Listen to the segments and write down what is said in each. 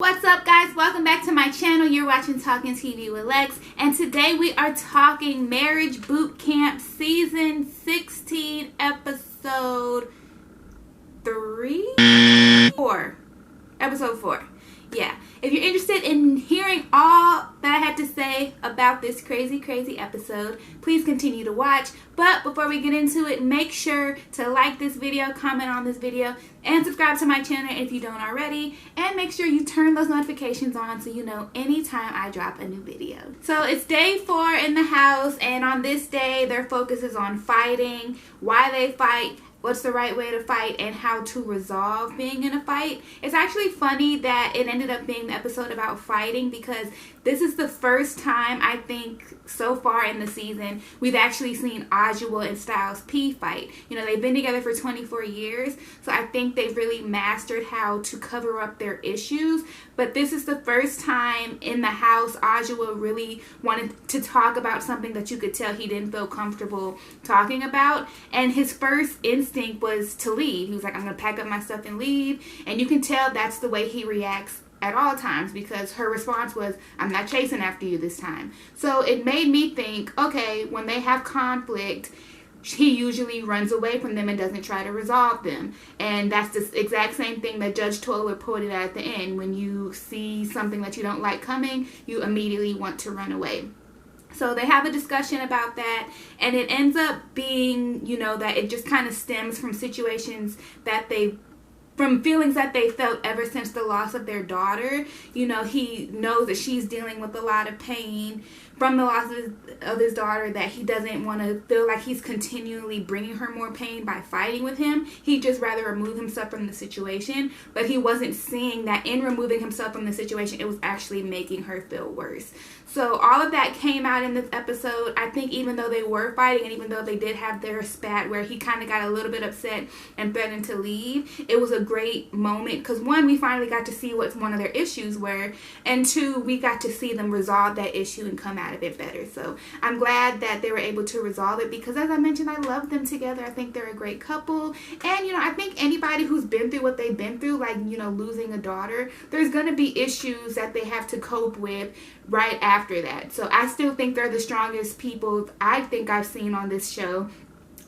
What's up, guys? Welcome back to my channel. You're watching Talking TV with Lex, and today we are talking Marriage Boot Camp Season 16, Episode 4. Yeah, if you're interested in hearing all that I had to say about this crazy episode, please continue to watch. But before we get into it, make sure to like this video, comment on this video, and subscribe to my channel if you don't already. And make sure you turn those notifications on so you know anytime I drop a new video. So it's day 4 in the house, and on this day, their focus is on fighting, why they fight, what's the right way to fight, and how to resolve being in a fight. It's actually funny that it ended up being the episode about fighting, because this is the first time, I think, so far in the season, we've actually seen Adjua and Styles P fight. You know, they've been together for 24 years, so I think they've really mastered how to cover up their issues. But this is the first time in the house Adjua really wanted to talk about something that you could tell he didn't feel comfortable talking about. And his first instinct was to leave. He was like, I'm going to pack up my stuff and leave. And you can tell that's the way he reacts at all times, because her response was, I'm not chasing after you this time. So it made me think, okay, when they have conflict, he usually runs away from them and doesn't try to resolve them. And that's the exact same thing that Judge Toller pointed out at the end. When you see something that you don't like coming, you immediately want to run away. So they have a discussion about that, and it ends up being, you know, that it just kind of stems from situations that from feelings that they felt ever since the loss of their daughter. You know, he knows that she's dealing with a lot of pain from the loss of his daughter, that he doesn't want to feel like he's continually bringing her more pain by fighting with him. He'd just rather remove himself from the situation, but he wasn't seeing that in removing himself from the situation, it was actually making her feel worse. So all of that came out in this episode. I think even though they were fighting, and even though they did have their spat where he kind of got a little bit upset and threatened to leave, it was a great moment, because one, we finally got to see what one of their issues were, and two, we got to see them resolve that issue and come out of it better. So I'm glad that they were able to resolve it, because as I mentioned, I love them together. I think they're a great couple, and you know, I think anybody who's been through what they've been through, like, you know, losing a daughter, there's gonna be issues that they have to cope with right after that. So I still think they're the strongest people I think I've seen on this show,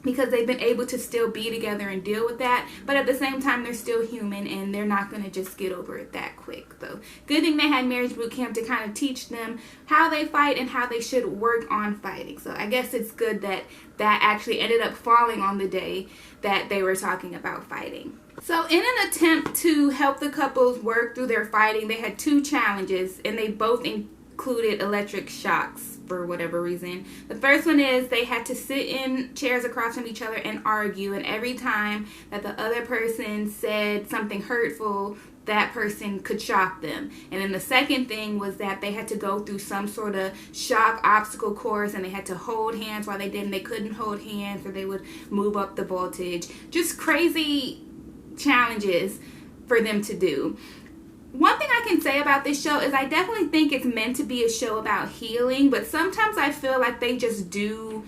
because they've been able to still be together and deal with that, but at the same time, they're still human, and they're not going to just get over it that quick. So good thing they had Marriage Boot Camp to kind of teach them how they fight and how they should work on fighting. So I guess it's good that that actually ended up falling on the day that they were talking about fighting. So in an attempt to help the couples work through their fighting, they had 2 challenges, and they both included electric shocks for whatever reason. The first one is they had to sit in chairs across from each other and argue, and every time that the other person said something hurtful, that person could shock them. And then the second thing was that they had to go through some sort of shock obstacle course, and they had to hold hands while they didn't. They couldn't hold hands, or they would move up the voltage. Just crazy challenges for them to do. One thing I can say about this show is I definitely think it's meant to be a show about healing, but sometimes I feel like they just do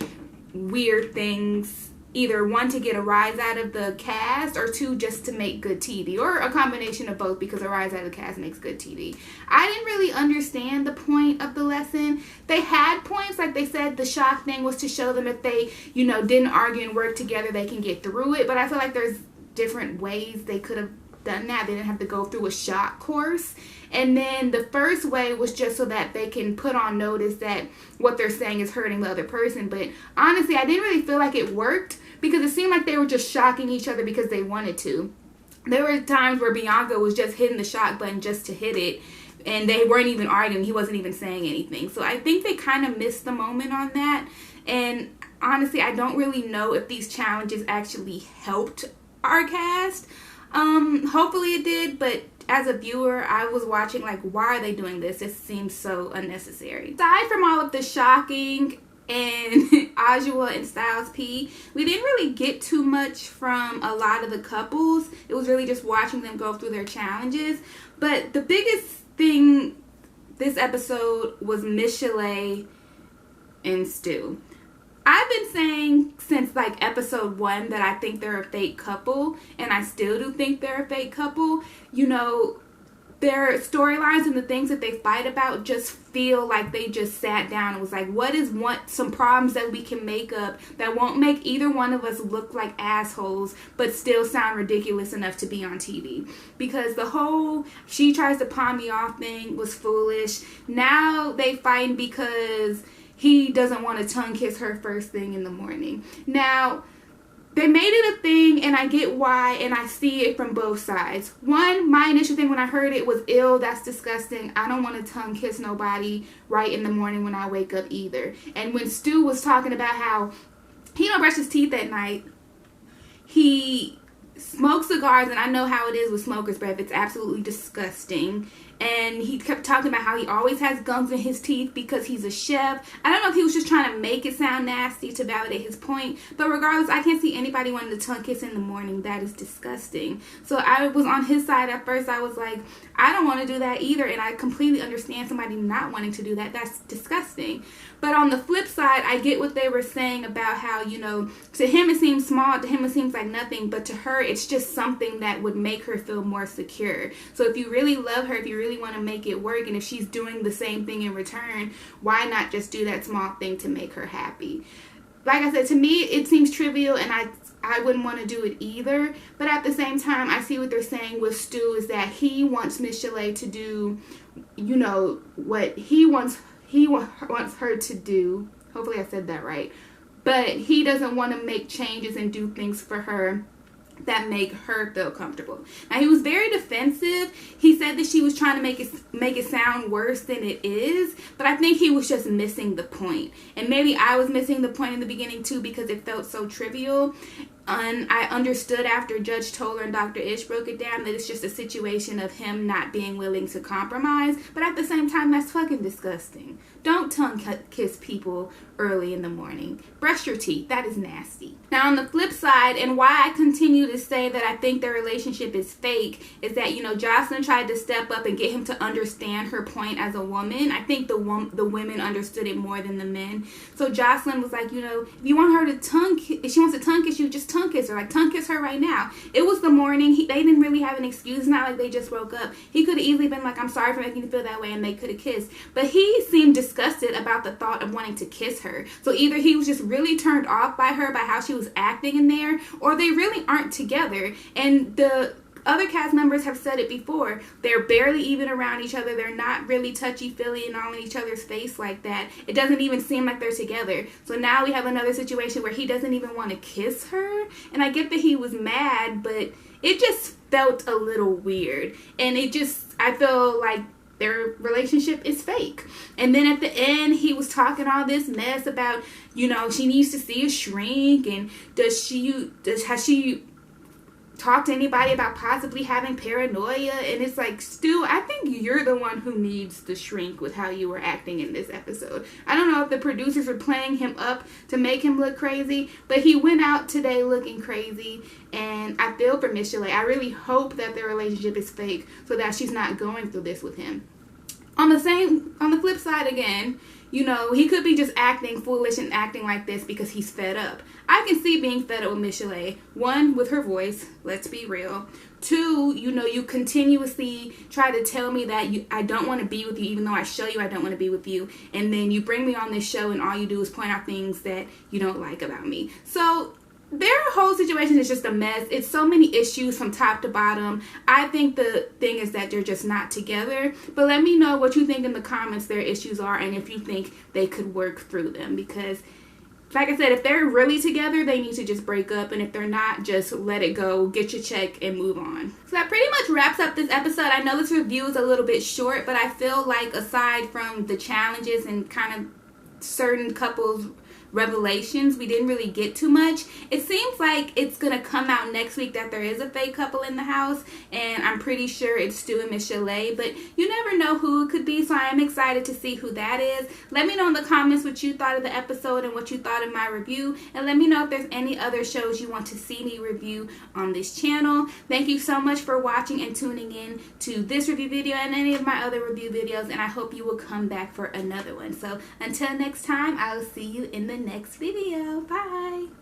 weird things, either one, to get a rise out of the cast, or two, just to make good TV, or a combination of both, because a rise out of the cast makes good TV. I didn't really understand the point of the lesson. They had points, like they said the shock thing was to show them if they, you know, didn't argue and work together, they can get through it, but I feel like there's different ways they could have done that. They didn't have to go through a shock course. And then the first way was just so that they can put on notice that what they're saying is hurting the other person. But honestly, I didn't really feel like it worked, because it seemed like they were just shocking each other because they wanted to. There were times where Bianca was just hitting the shock button just to hit it, and they weren't even arguing. He wasn't even saying anything. So I think they kind of missed the moment on that. And honestly, I don't really know if these challenges actually helped our cast. Hopefully it did, but as a viewer, I was watching like, why are they doing this? It seems so unnecessary. Aside from all of the shocking and Adjua and Styles P, we didn't really get too much from a lot of the couples. It was really just watching them go through their challenges. But the biggest thing this episode was Michel'le and Stu. I've been saying since like episode 1 that I think they're a fake couple, and I still do think they're a fake couple. You know, their storylines and the things that they fight about just feel like they just sat down and was like, what is some problems that we can make up that won't make either one of us look like assholes but still sound ridiculous enough to be on TV? Because the whole she tries to pawn me off thing was foolish. Now they fight because he doesn't want to tongue kiss her first thing in the morning. Now, they made it a thing, and I get why, and I see it from both sides. One, my initial thing when I heard it was, ew, that's disgusting. I don't want to tongue kiss nobody right in the morning when I wake up either. And when Stu was talking about how he don't brush his teeth at night, he smokes cigars, and I know how it is with smoker's breath. It's absolutely disgusting. And he kept talking about how he always has gums in his teeth because he's a chef. I don't know if he was just trying to make it sound nasty to validate his point. But regardless, I can't see anybody wanting to tongue kiss in the morning. That is disgusting. So I was on his side at first. I was like, I don't want to do that either. And I completely understand somebody not wanting to do that. That's disgusting. But on the flip side, I get what they were saying about how, you know, to him it seems small, to him it seems like nothing, but to her it's just something that would make her feel more secure. So if you really love her, if you really want to make it work, and if she's doing the same thing in return, why not just do that small thing to make her happy? Like I said, to me it seems trivial, and I wouldn't want to do it either. But at the same time, I see what they're saying with Stu is that he wants Michel'le to do, you know, what he wants her to do. Hopefully I said that right. But he doesn't want to make changes and do things for her that make her feel comfortable. Now, he was very defensive. He said that she was trying to make it sound worse than it is, but I think he was just missing the point. And maybe I was missing the point in the beginning too, because it felt so trivial. And I understood after Judge Toller and Dr. Ish broke it down that it's just a situation of him not being willing to compromise. But at the same time, that's fucking disgusting. Don't tongue kiss people early in the morning. Brush your teeth. That is nasty. Now, on the flip side, and why I continue to say that I think their relationship is fake, is that, you know, Jocelyn tried to step up and get him to understand her point as a woman. I think the women understood it more than the men. So Jocelyn was like, you know, if you want her to if she wants to tongue kiss you, just tongue kiss her. Like, tongue kiss her right now. It was the morning. They didn't really have an excuse. It's not like they just woke up. He could have easily been like, I'm sorry for making you feel that way, and they could have kissed. But he seemed disgusted about the thought of wanting to kiss her. So either he was just really turned off by her, by how she was acting in there, or they really aren't together. And the other cast members have said it before. They're barely even around each other. They're not really touchy-feely and all in each other's face like that. It doesn't even seem like they're together. So now we have another situation where he doesn't even want to kiss her. And I get that he was mad, but it just felt a little weird. And I feel like their relationship is fake. And then at the end, he was talking all this mess about, you know, she needs to see a shrink, and has she talk to anybody about possibly having paranoia? And it's like, Stu, I think you're the one who needs the shrink with how you were acting in this episode. I don't know if the producers were playing him up to make him look crazy, but he went out today looking crazy, and I feel for Michel'le. I really hope that their relationship is fake so that she's not going through this with him. On the flip side again, you know, he could be just acting foolish and acting like this because he's fed up. I can see being fed up with Michel'le. One, with her voice, let's be real. Two, you know, you continuously try to tell me that I don't want to be with you, even though I show you I don't want to be with you. And then you bring me on this show and all you do is point out things that you don't like about me. So their whole situation is just a mess. It's so many issues from top to bottom. I think the thing is that they're just not together. But let me know what you think in the comments their issues are, and if you think they could work through them. Because, like I said, if they're really together, they need to just break up. And if they're not, just let it go, get your check, and move on. So that pretty much wraps up this episode. I know this review is a little bit short, but I feel like aside from the challenges and kind of certain couples' revelations, we didn't really get too much. It seems like it's gonna come out next week that there is a fake couple in the house, and I'm pretty sure it's Stu and Michel'le, but you never know who it could be, so I am excited to see who that is. Let me know in the comments what you thought of the episode and what you thought of my review, and let me know if there's any other shows you want to see me review on this channel. Thank you so much for watching and tuning in to this review video and any of my other review videos, and I hope you will come back for another one. So until next time, I will see you in the next video. Bye.